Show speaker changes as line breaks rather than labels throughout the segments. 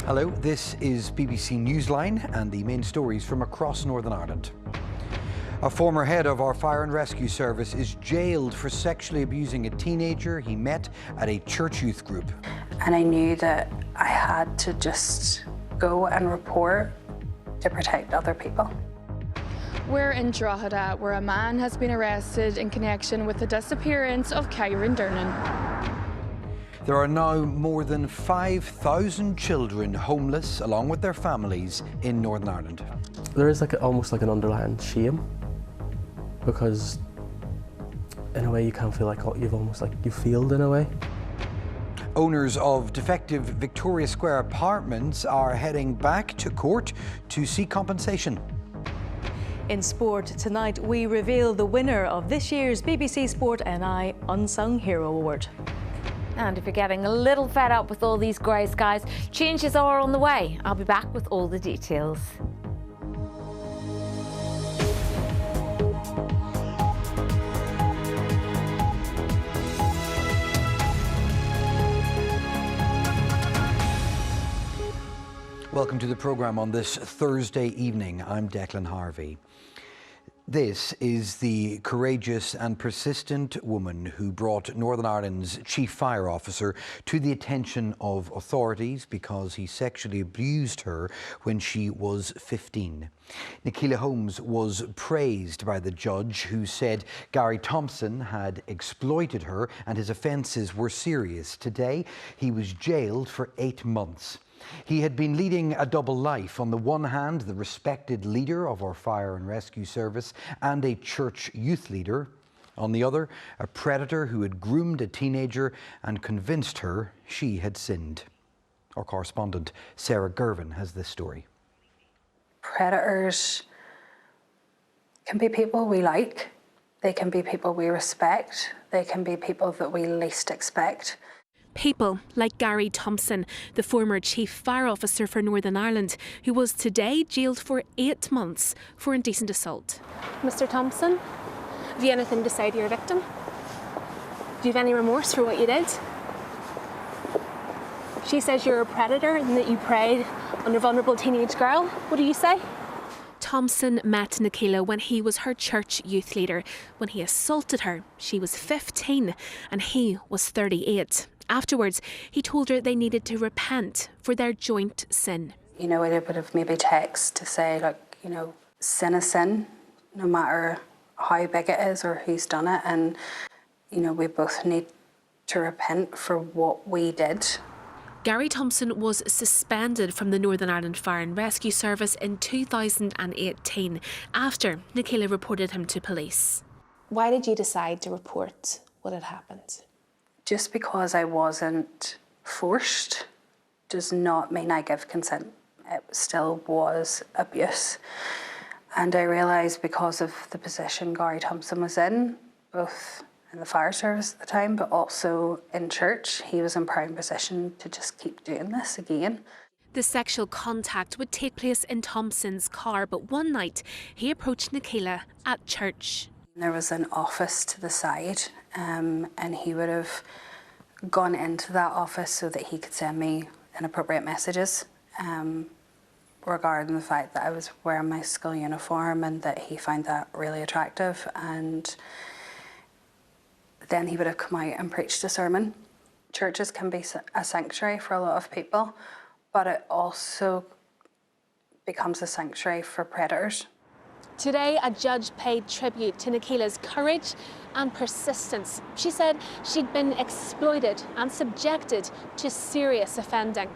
Hello, this is BBC Newsline and the main stories from across Northern Ireland. A former head of our fire and rescue service is jailed for sexually abusing a teenager he met at a church youth group.
And I knew that I had to just go and report to protect other people.
We're in Drogheda, where a man has been arrested in connection with the disappearance of Kieran Durnan.
There are now more than 5,000 children homeless, along with their families, in Northern Ireland.
There is almost like an underlying shame, because in a way you can feel like you failed in a way.
Owners of defective Victoria Square apartments are heading back to court to seek compensation.
In sport tonight, we reveal the winner of this year's BBC Sport NI Unsung Hero Award.
And if you're getting a little fed up with all these grey skies, changes are on the way. I'll be back with all the details.
Welcome to the programme on this Thursday evening. I'm Declan Harvey. This is the courageous and persistent woman who brought Northern Ireland's chief fire officer to the attention of authorities because he sexually abused her when she was 15. Nicola Holmes was praised by the judge, who said Gary Thompson had exploited her and his offences were serious. Today, he was jailed for 8 months. He had been leading a double life. On the one hand, the respected leader of our fire and rescue service and a church youth leader. On the other, a predator who had groomed a teenager and convinced her she had sinned. Our correspondent Sarah Gervin has this story.
Predators can be people we like. They can be people we respect. They can be people that we least expect.
People like Gary Thompson, the former chief fire officer for Northern Ireland, who was today jailed for 8 months for indecent assault.
Mr. Thompson, have you anything to say to your victim? Do you have any remorse for what you did? She says you're a predator and that you preyed on a vulnerable teenage girl. What do you say?
Thompson met Nicola when he was her church youth leader. When he assaulted her, she was 15 and he was 38. Afterwards, he told her they needed to repent for their joint sin.
You know, a bit of maybe text to say, sin is sin, no matter how big it is or who's done it. And, we both need to repent for what we did.
Gary Thompson was suspended from the Northern Ireland Fire and Rescue Service in 2018 after Nicola reported him to police.
Why did you decide to report what had happened?
Just because I wasn't forced does not mean I give consent. It still was abuse. And I realised because of the position Gary Thompson was in, both in the fire service at the time, but also in church, he was in prime position to just keep doing this again.
The sexual contact would take place in Thompson's car, but one night he approached Nicola at church.
There was an office to the side, and he would have gone into that office so that he could send me inappropriate messages regarding the fact that I was wearing my school uniform and that he found that really attractive. And then he would have come out and preached a sermon. Churches can be a sanctuary for a lot of people, but it also becomes a sanctuary for predators.
Today, a judge paid tribute to Nicola's courage and persistence. She said she'd been exploited and subjected to serious offending.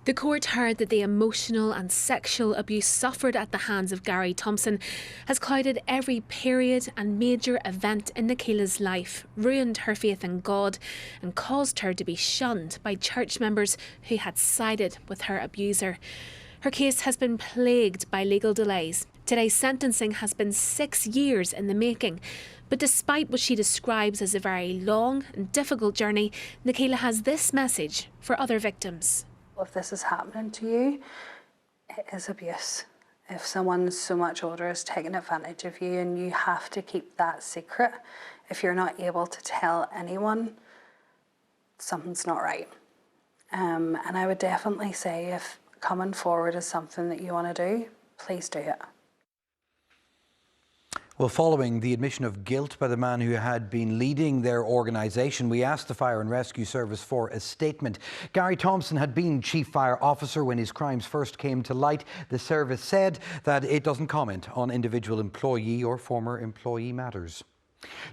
The court heard that the emotional and sexual abuse suffered at the hands of Gary Thompson has clouded every period and major event in Nicola's life, ruined her faith in God and caused her to be shunned by church members who had sided with her abuser. Her case has been plagued by legal delays. Today's sentencing has been 6 years in the making. But despite what she describes as a very long and difficult journey, Nicola has this message for other victims.
If this is happening to you, it is abuse. If someone so much older is taking advantage of you and you have to keep that secret, if you're not able to tell anyone, something's not right. And I would definitely say if coming forward is something that you want to do, please do it.
Well, following the admission of guilt by the man who had been leading their organisation, we asked the Fire and Rescue Service for a statement. Gary Thompson had been Chief Fire Officer when his crimes first came to light. The service said that it doesn't comment on individual employee or former employee matters.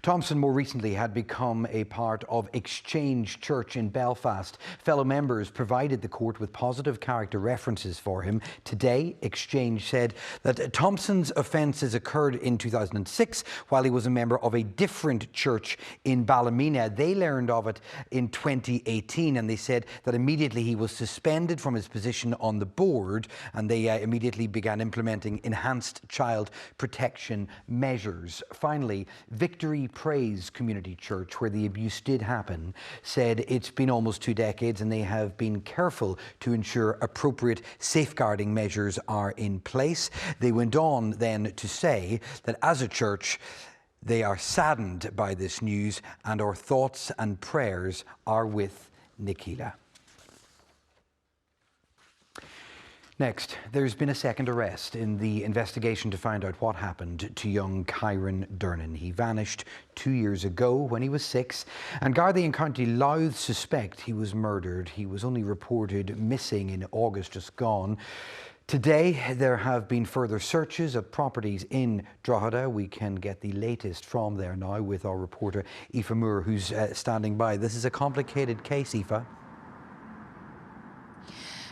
Thompson more recently had become a part of Exchange Church in Belfast. Fellow members provided the court with positive character references for him. Today, Exchange said that Thompson's offences occurred in 2006 while he was a member of a different church in Ballymena. They learned of it in 2018 and they said that immediately he was suspended from his position on the board and they immediately began implementing enhanced child protection measures. Finally, Victory Praise Community Church, where the abuse did happen, said it's been almost 2 decades and they have been careful to ensure appropriate safeguarding measures are in place. They went on then to say that as a church, they are saddened by this news and our thoughts and prayers are with Nicola. Next, there's been a second arrest in the investigation to find out what happened to young Kyron Dernan. He vanished 2 years ago when he was 6, and Gardaí and County Louth suspect he was murdered. He was only reported missing in August just gone. Today, there have been further searches of properties in Drogheda. We can get the latest from there now with our reporter Aoife Moore, who's standing by. This is a complicated case, Aoife.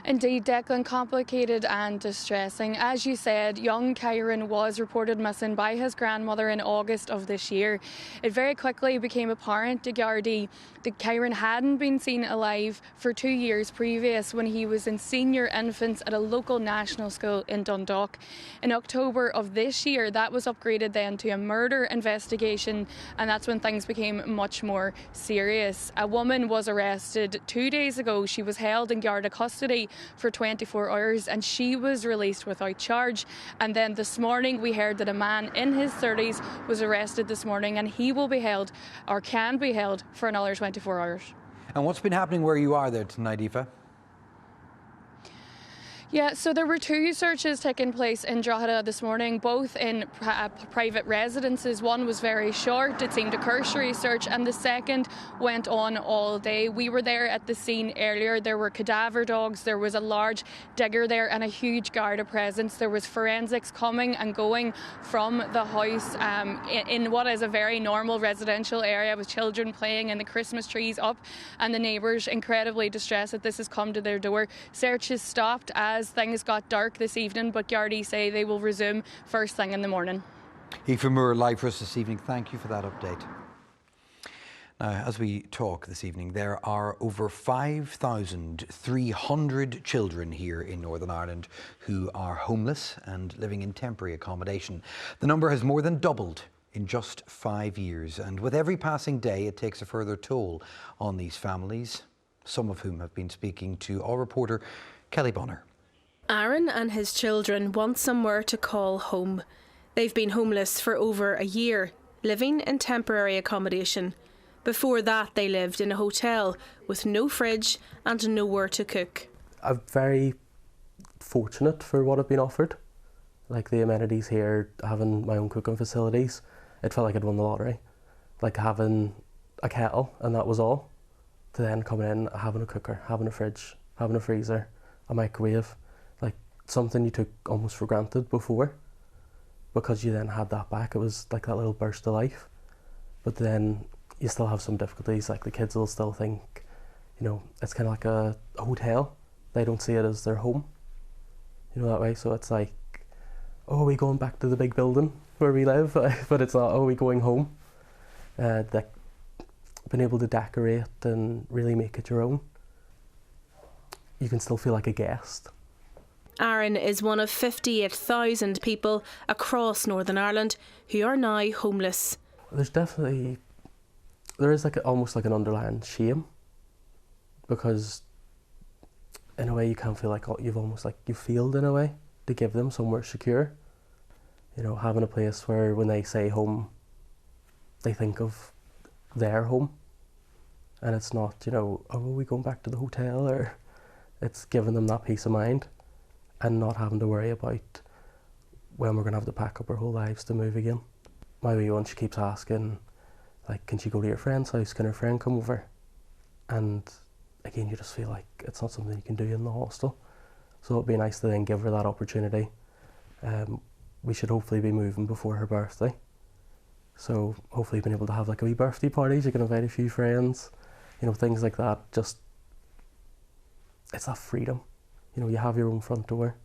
Indeed, Declan, complicated and distressing. As you said, young Kyron was reported missing by his grandmother in August of this year. It very quickly became apparent to Gardaí that Kyron hadn't been seen alive for 2 years previous when he was in senior infants at a local national school in Dundalk. In October of this year, that was upgraded then to a murder investigation, and that's when things became much more serious. A woman was arrested 2 days ago. She was held in Garda custody for 24 hours and she was released without charge. And then this morning we heard that a man in his 30s was arrested this morning and he will be held, or can be held, for another 24 hours.
And what's been happening where you are there tonight, Aoife?
Yeah, so there were 2 searches taking place in Drogheda this morning, both in private residences. One was very short, it seemed a cursory search, and the second went on all day. We were there at the scene earlier. There were cadaver dogs, there was a large digger there and a huge Garda presence. There was forensics coming and going from the house in what is a very normal residential area with children playing and the Christmas trees up, and the neighbours incredibly distressed that this has come to their door. Searches stopped as things got dark this evening, but Gardaí say they will resume first thing in the morning.
Aoife Moore live for us this evening. Thank you for that update. Now, as we talk this evening, there are over 5,300 children here in Northern Ireland who are homeless and living in temporary accommodation. The number has more than doubled in just 5 years, and with every passing day it takes a further toll on these families, some of whom have been speaking to our reporter Kelly Bonner.
Aaron and his children want somewhere to call home. They've been homeless for over a year, living in temporary accommodation. Before that, they lived in a hotel with no fridge and nowhere to cook.
I'm very fortunate for what I've been offered. Like the amenities here, having my own cooking facilities, it felt like I'd won the lottery. Like having a kettle and that was all, to then coming in, having a cooker, having a fridge, having a freezer, a microwave, like something you took almost for granted before. Because you then had that back, it was like that little burst of life. But then you still have some difficulties, like the kids will still think, you know, it's kind of like a hotel. They don't see it as their home, you know, that way. So it's like, oh, are we going back to the big building where we live? But it's not, oh, are we going home? Being able to decorate and really make it your own, you can still feel like a guest.
Aaron is one of 58,000 people across Northern Ireland who are now homeless.
There is like almost like an underlying shame, because in a way you can feel like you failed in a way to give them somewhere secure. You know, having a place where when they say home, they think of their home. And it's not, you know, oh, are we going back to the hotel? Or it's giving them that peace of mind and not having to worry about when we're going to have to pack up our whole lives to move again. My wee one, she keeps asking, like, can she go to your friend's house? Can her friend come over? And again, you just feel like it's not something you can do in the hostel. So it'd be nice to then give her that opportunity. We should hopefully be moving before her birthday. So hopefully being able to have like a wee birthday party, you can invite a few friends, you know, things like that. Just, it's that freedom. You know, you have your own front door.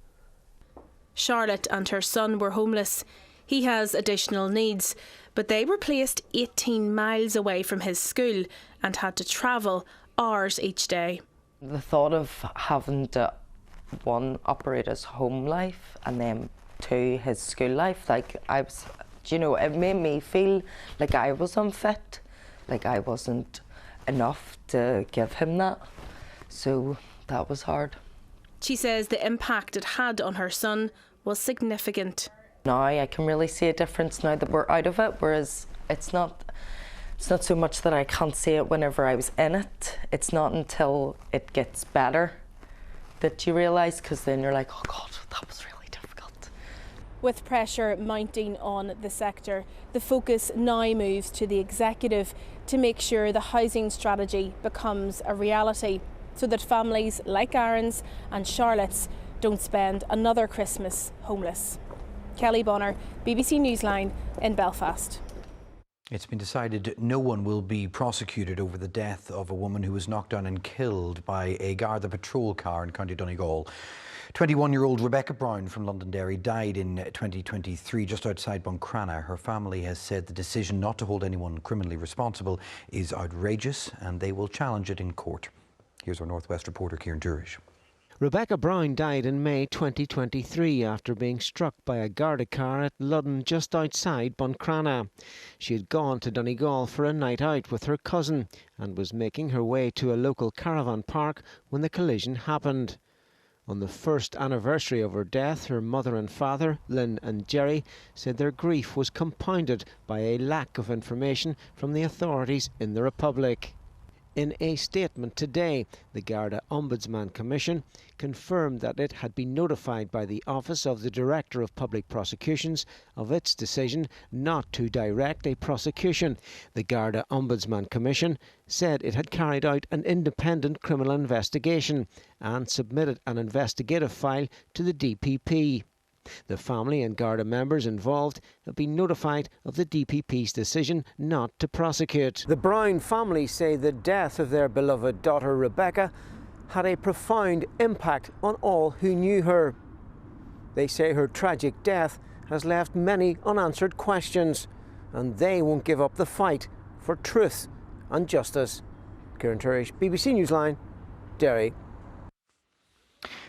Charlotte and her son were homeless. He has additional needs, but they were placed 18 miles away from his school and had to travel hours each day.
The thought of having to, one, operate his home life and then two, his school life, like I was, you know, it made me feel like I was unfit, like I wasn't enough to give him that. So that was hard.
She says the impact it had on her son was significant.
Now I can really see a difference now that we're out of it, whereas it's not so much that I can't see it whenever I was in it. It's not until it gets better that you realise, because then you're like, oh God, that was really difficult.
With pressure mounting on the sector, the focus now moves to the executive to make sure the housing strategy becomes a reality, so that families like Aaron's and Charlotte's don't spend another Christmas homeless. Kelly Bonner, BBC Newsline in Belfast.
It's been decided no one will be prosecuted over the death of a woman who was knocked down and killed by a Garda patrol car in County Donegal. 21-year-old Rebecca Brown from Londonderry died in 2023 just outside Buncrana. Her family has said the decision not to hold anyone criminally responsible is outrageous and they will challenge it in court. Here's our Northwest reporter Kieran Durish.
Rebecca Brown died in May 2023 after being struck by a Garda car at Ludden just outside Buncrana. She had gone to Donegal for a night out with her cousin and was making her way to a local caravan park when the collision happened. On the first anniversary of her death, her mother and father, Lynn and Jerry, said their grief was compounded by a lack of information from the authorities in the Republic. In a statement today, the Garda Ombudsman Commission confirmed that it had been notified by the Office of the Director of Public Prosecutions of its decision not to direct a prosecution. The Garda Ombudsman Commission said it had carried out an independent criminal investigation and submitted an investigative file to the DPP. The family and Garda members involved have been notified of the DPP's decision not to prosecute. The Brown family say the death of their beloved daughter Rebecca had a profound impact on all who knew her. They say her tragic death has left many unanswered questions and they won't give up the fight for truth and justice. Kieran Turish, BBC Newsline, Derry.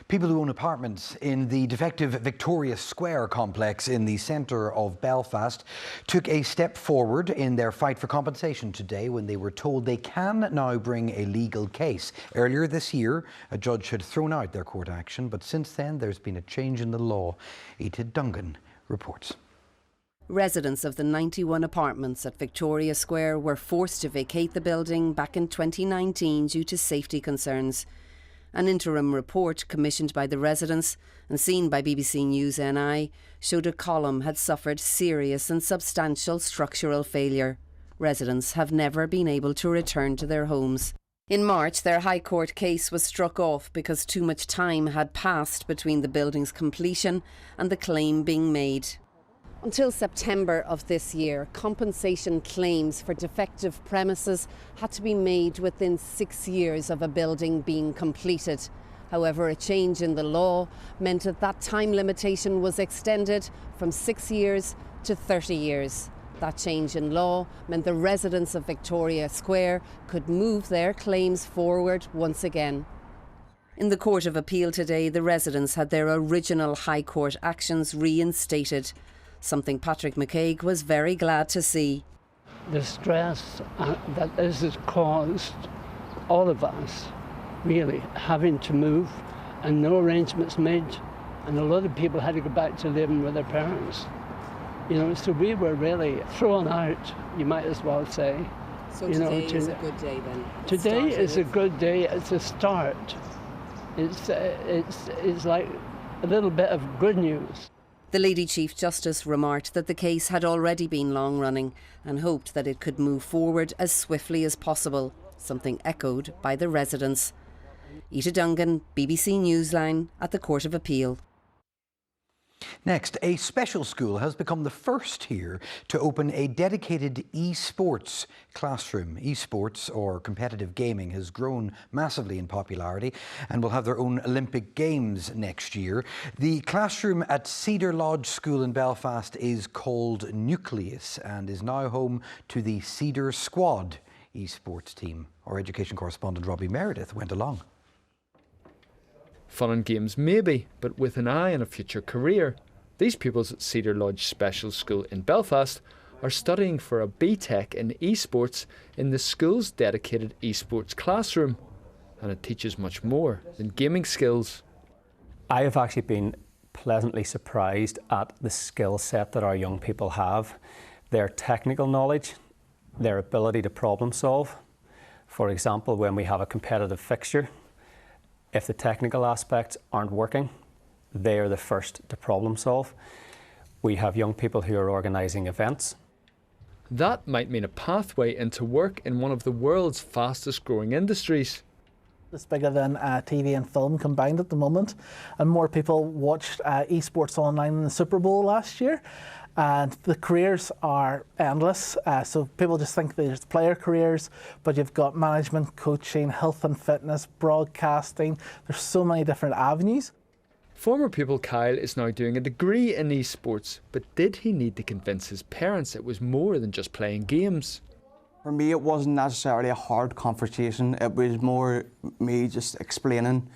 People who own apartments in the defective Victoria Square complex in the centre of Belfast took a step forward in their fight for compensation today when they were told they can now bring a legal case. Earlier this year, a judge had thrown out their court action, but since then there's been a change in the law. Ethan Dungan reports.
Residents of the 91 apartments at Victoria Square were forced to vacate the building back in 2019 due to safety concerns. An interim report commissioned by the residents and seen by BBC News NI showed a column had suffered serious and substantial structural failure. Residents have never been able to return to their homes. In March, their High Court case was struck off because too much time had passed between the building's completion and the claim being made. Until September of this year, compensation claims for defective premises had to be made within 6 years of a building being completed. However, a change in the law meant that time limitation was extended from 6 years to 30 years. That change in law meant the residents of Victoria Square could move their claims forward once again. In the Court of Appeal today, the residents had their original High Court actions reinstated, something Patrick McCaig was very glad to see.
The stress that this has caused all of us, really, having to move and no arrangements made, and a lot of people had to go back to living with their parents. You know, so we were really thrown out, you might as well say.
So
you know,
today is a good day then?
Today is a good day. It's a start. It's like a little bit of good news.
The Lady Chief Justice remarked that the case had already been long running and hoped that it could move forward as swiftly as possible, something echoed by the residents. Ita Dungan, BBC Newsline at the Court of Appeal.
Next, a special school has become the first here to open a dedicated esports classroom. Esports, or competitive gaming, has grown massively in popularity and will have their own Olympic Games next year. The classroom at Cedar Lodge School in Belfast is called Nucleus and is now home to the Cedar Squad esports team. Our education correspondent Robbie Meredith went along.
Fun and games maybe, but with an eye on a future career. These pupils at Cedar Lodge Special School in Belfast are studying for a BTEC in esports in the school's dedicated esports classroom. And it teaches much more than gaming skills.
I have actually been pleasantly surprised at the skill set that our young people have. Their technical knowledge, their ability to problem solve. For example, when we have a competitive fixture, if the technical aspects aren't working, they are the first to problem solve. We have young people who are organising events.
That might mean a pathway into work in one of the world's fastest growing industries.
It's bigger than TV and film combined at the moment, and more people watched esports online in the Super Bowl last year. And the careers are endless, so people just think there's player careers, but you've got management, coaching, health and fitness, broadcasting. There's so many different avenues.
Former pupil Kyle is now doing a degree in esports, but did he need to convince his parents it was more than just playing games?
For me, it wasn't necessarily a hard conversation. It was more me just explaining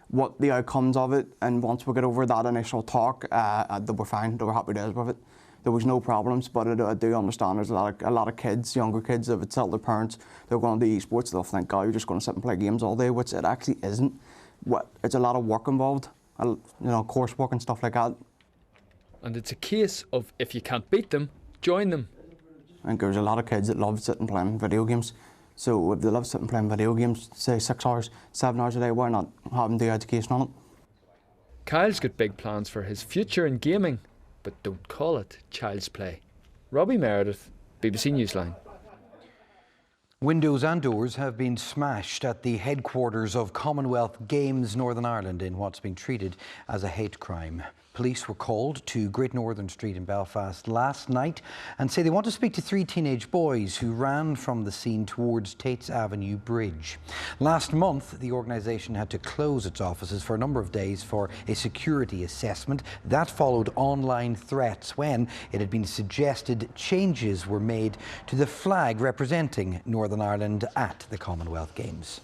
what the outcomes of it, and once we got over that initial talk, they were fine. They were happy days with it. There was no problems, but I do understand there's a lot of kids, younger kids, that would tell their parents they're going to do esports, they'll think, oh, you're just going to sit and play games all day, which it actually isn't. It's a lot of work involved, you know, coursework and stuff like that.
And it's a case of if you can't beat them, join them.
I think there's a lot of kids that love sitting playing video games. So if they love sitting playing video games, say 6 hours, 7 hours a day, why not have them do education on it?
Kyle's got big plans for his future in gaming, but don't call it child's play. Robbie Meredith, BBC Newsline.
Windows and doors have been smashed at the headquarters of Commonwealth Games Northern Ireland in what's been treated as a hate crime. Police were called to Great Northern Street in Belfast last night and say they want to speak to 3 teenage boys who ran from the scene towards Tates Avenue Bridge. Last month, the organisation had to close its offices for a number of days for a security assessment. That followed online threats when it had been suggested changes were made to the flag representing Northern Ireland at the Commonwealth Games.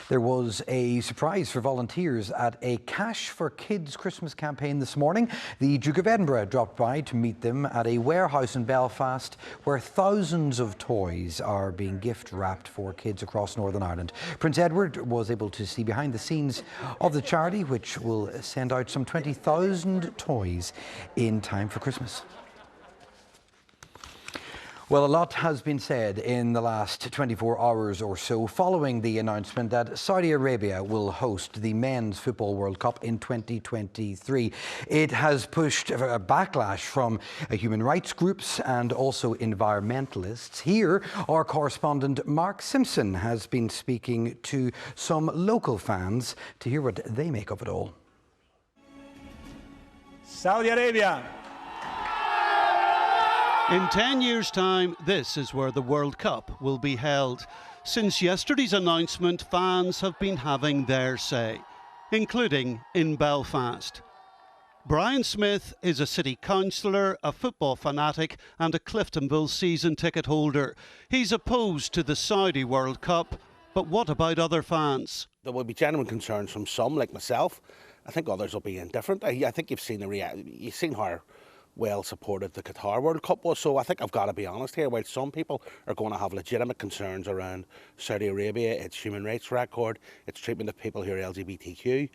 There was a surprise for volunteers at a Cash for Kids Christmas campaign this morning. The Duke of Edinburgh dropped by to meet them at a warehouse in Belfast where thousands of toys are being gift wrapped for kids across Northern Ireland. Prince Edward was able to see behind the scenes of the charity, which will send out some 20,000 toys in time for Christmas. Well, a lot has been said in the last 24 hours or so following the announcement that Saudi Arabia will host the Men's Football World Cup in 2023. It has pushed a backlash from human rights groups and also environmentalists. Here, our correspondent Mark Simpson has been speaking to some local fans to hear what they make of it all.
Saudi Arabia.
In 10 years' time, this is where the World Cup will be held. Since yesterday's announcement, fans have been having their say, including in Belfast. Brian Smith is a city councillor, a football fanatic and a Cliftonville season ticket holder. He's opposed to the Saudi World Cup, but what about other fans?
There will be genuine concerns from some, like myself. I think others will be indifferent. I think you've seen you've seen how well supported the Qatar World Cup was, so I think I've got to be honest here. While some people are going to have legitimate concerns around Saudi Arabia, its human rights record, its treatment of people who are LGBTQ,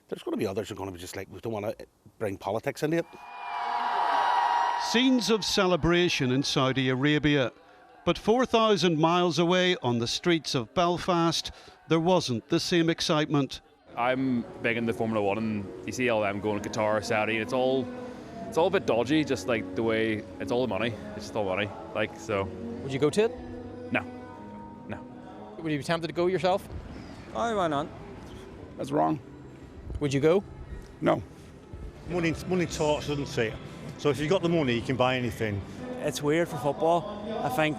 there's going to be others who are going to be just like, we don't want to bring politics into it.
Scenes of celebration in Saudi Arabia. But 4,000 miles away on the streets of Belfast, there wasn't the same excitement.
I'm big into Formula One, and you see all them going to Qatar, Saudi. It's all a bit dodgy, just like the way it's all the money. It's just all money, like so.
Would you go to it?
No.
Would you be tempted to go yourself?
Oh, why not?
That's wrong. Would you go?
No. Money talks, doesn't it? So if you've got the money, you can buy anything.
It's weird for football. I think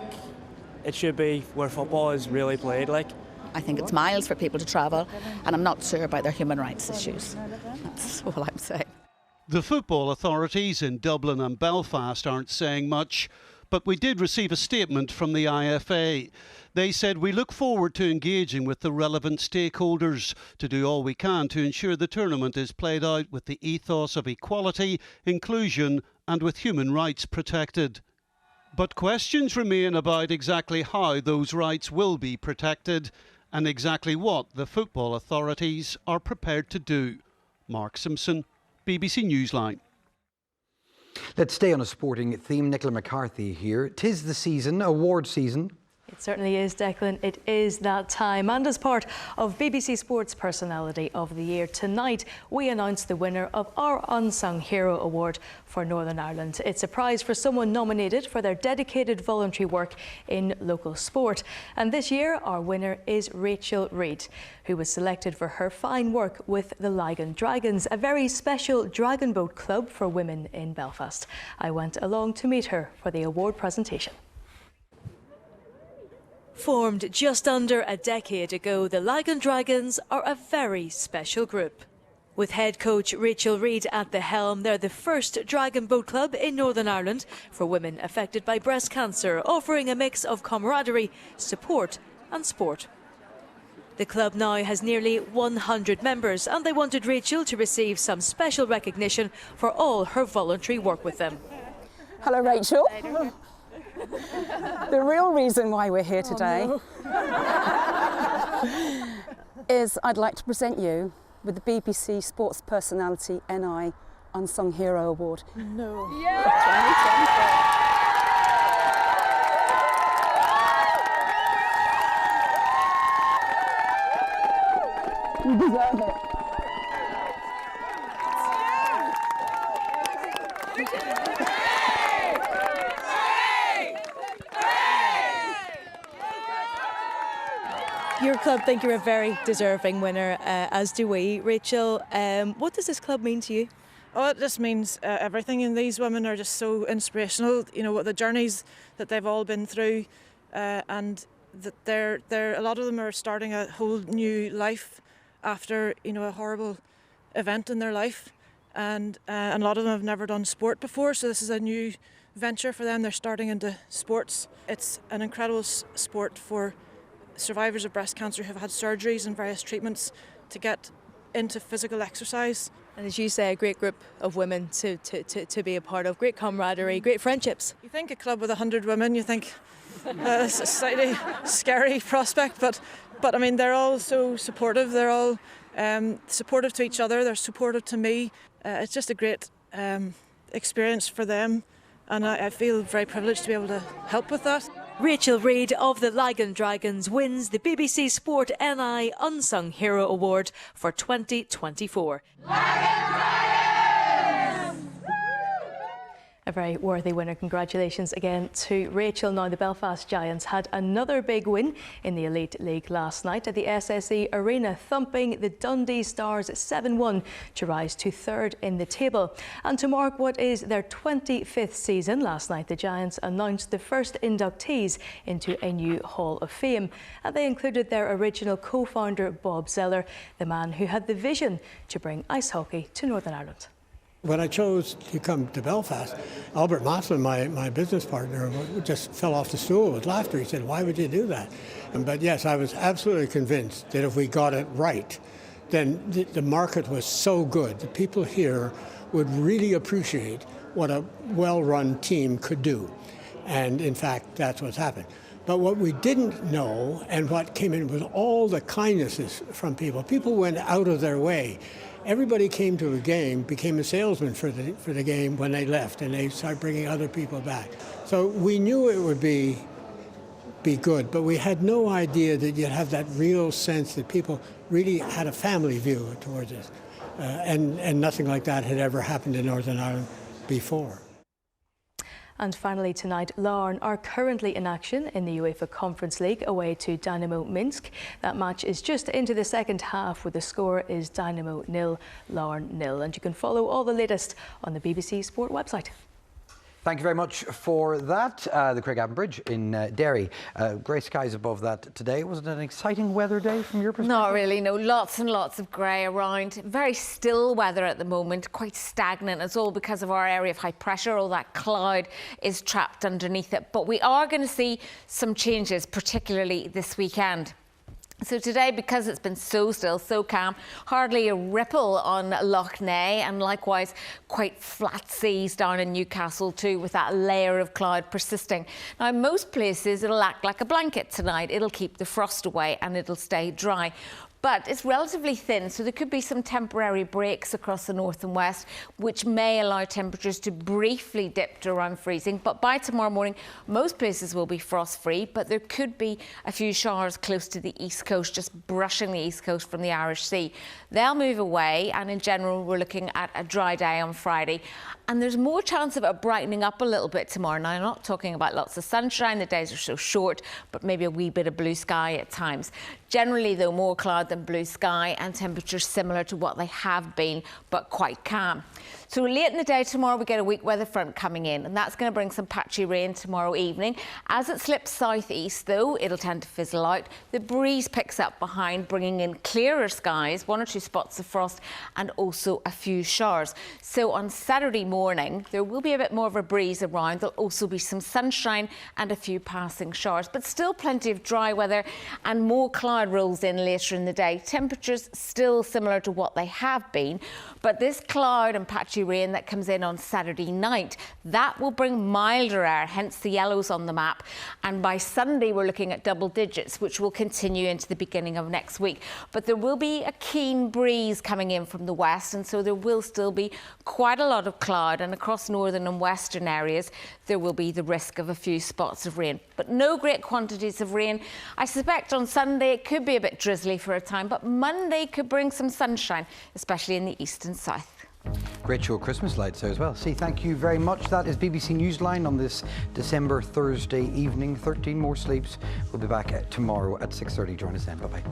it should be where football is really played.
I think it's miles for people to travel, and I'm not sure about their human rights issues. That's all I'm saying.
The football authorities in Dublin and Belfast aren't saying much, but we did receive a statement from the IFA. They said, we look forward to engaging with the relevant stakeholders to do all we can to ensure the tournament is played out with the ethos of equality, inclusion and with human rights protected. But questions remain about exactly how those rights will be protected and exactly what the football authorities are prepared to do. Mark Simpson, BBC Newsline.
Let's stay on a sporting theme. Nicola McCarthy here. 'Tis the season, award season.
It certainly is, Declan. It is that time. And as part of BBC Sports Personality of the Year, tonight we announce the winner of our Unsung Hero Award for Northern Ireland. It's a prize for someone nominated for their dedicated voluntary work in local sport. And this year our winner is Rachel Reid, who was selected for her fine work with the Ligon Dragons, a very special dragon boat club for women in Belfast. I went along to meet her for the award presentation. Formed just under a decade ago, the Ligon Dragons are a very special group. With head coach Rachel Reid at the helm, they're the first dragon boat club in Northern Ireland for women affected by breast cancer, offering a mix of camaraderie, support and sport. The club now has nearly 100 members, and they wanted Rachel to receive some special recognition for all her voluntary work with them.
Hello, Rachel. The real reason why we're here today is I'd like to present you with the BBC Sports Personality NI Unsung Hero Award.
No.
You deserve it.
Your club think you're a very deserving winner, as do we. Rachel, what does this club mean to you?
Oh, it just means everything, and these women are just so inspirational. You know, what the journeys that they've all been through, and that they're a lot of them are starting a whole new life after, you know, a horrible event in their life, and a lot of them have never done sport before, so this is a new venture for them. They're starting into sports. It's an incredible sport for survivors of breast cancer who've had surgeries and various treatments to get into physical exercise.
And as you say, a great group of women to be a part of, great camaraderie, great friendships.
You think a club with 100 women, you think it's a slightly scary prospect, but I mean, they're all so supportive. They're all supportive to each other. They're supportive to me. It's just a great experience for them, and I feel very privileged to be able to help with that.
Rachel Reid of the Ligon Dragons wins the BBC Sport NI Unsung Hero Award for 2024. A very worthy winner. Congratulations again to Rachel. Now the Belfast Giants had another big win in the Elite League last night at the SSE Arena, thumping the Dundee Stars 7-1 to rise to third in the table. And to mark what is their 25th season, last night the Giants announced the first inductees into a new Hall of Fame. And they included their original co-founder Bob Zeller, the man who had the vision to bring ice hockey to Northern Ireland.
When I chose to come to Belfast, Albert Maslin, my business partner, just fell off the stool with laughter. He said, "Why would you do that?" But yes, I was absolutely convinced that if we got it right, then the market was so good. The people here would really appreciate what a well-run team could do. And in fact, that's what's happened. But what we didn't know, and what came in, was all the kindnesses from people. People went out of their way. Everybody came to a game, became a salesman for the game when they left, and they started bringing other people back. So we knew it would be be good. But we had no idea that you'd have that real sense that people really had a family view towards it. And nothing like that had ever happened in Northern Ireland before.
And finally tonight, Larne are currently in action in the UEFA Conference League away to Dynamo Minsk. That match is just into the second half, where the score is Dynamo 0, Larne 0. And you can follow all the latest on the BBC Sport website.
Thank you very much for that. The Craigavon Bridge in Derry. Grey skies above that today. Was it an exciting weather day from your perspective?
Not really, no. Lots and lots of grey around. Very still weather at the moment, quite stagnant. It's all because of our area of high pressure. All that cloud is trapped underneath it. But we are going to see some changes, particularly this weekend. So today, because it's been so still, so calm, hardly a ripple on Lough Neagh, and likewise quite flat seas down in Newcastle too, with that layer of cloud persisting. Now, in most places it'll act like a blanket tonight. It'll keep the frost away and it'll stay dry. But it's relatively thin, so there could be some temporary breaks across the north and west, which may allow temperatures to briefly dip to around freezing. But by tomorrow morning, most places will be frost-free, but there could be a few showers close to the east coast, just brushing the east coast from the Irish Sea. They'll move away, and in general, we're looking at a dry day on Friday. And there's more chance of it brightening up a little bit tomorrow. Now, I'm not talking about lots of sunshine, the days are so short, but maybe a wee bit of blue sky at times. Generally, though, more cloud than blue sky, and temperatures similar to what they have been, but quite calm. So late in the day tomorrow, we get a weak weather front coming in, and that's going to bring some patchy rain tomorrow evening. As it slips southeast, though, it'll tend to fizzle out. The breeze picks up behind, bringing in clearer skies, 1 or 2 spots of frost, and also a few showers. So on Saturday morning, there will be a bit more of a breeze around. There'll also be some sunshine and a few passing showers, but still plenty of dry weather, and more cloud rolls in later in the day. Temperatures still similar to what they have been, but this cloud and patchy rain that comes in on Saturday night, that will bring milder air, hence the yellows on the map. And by Sunday, we're looking at double digits, which will continue into the beginning of next week. But there will be a keen breeze coming in from the west, and so there will still be quite a lot of cloud, and across northern and western areas, there will be the risk of a few spots of rain, but no great quantities of rain. I suspect on Sunday it could be a bit drizzly for a time, but Monday could bring some sunshine, especially in the east and south.
Great show of Christmas lights there as well. See, thank you very much. That is BBC Newsline on this December Thursday evening. 13 more sleeps. We'll be back tomorrow at 6:30. Join us then. Bye-bye.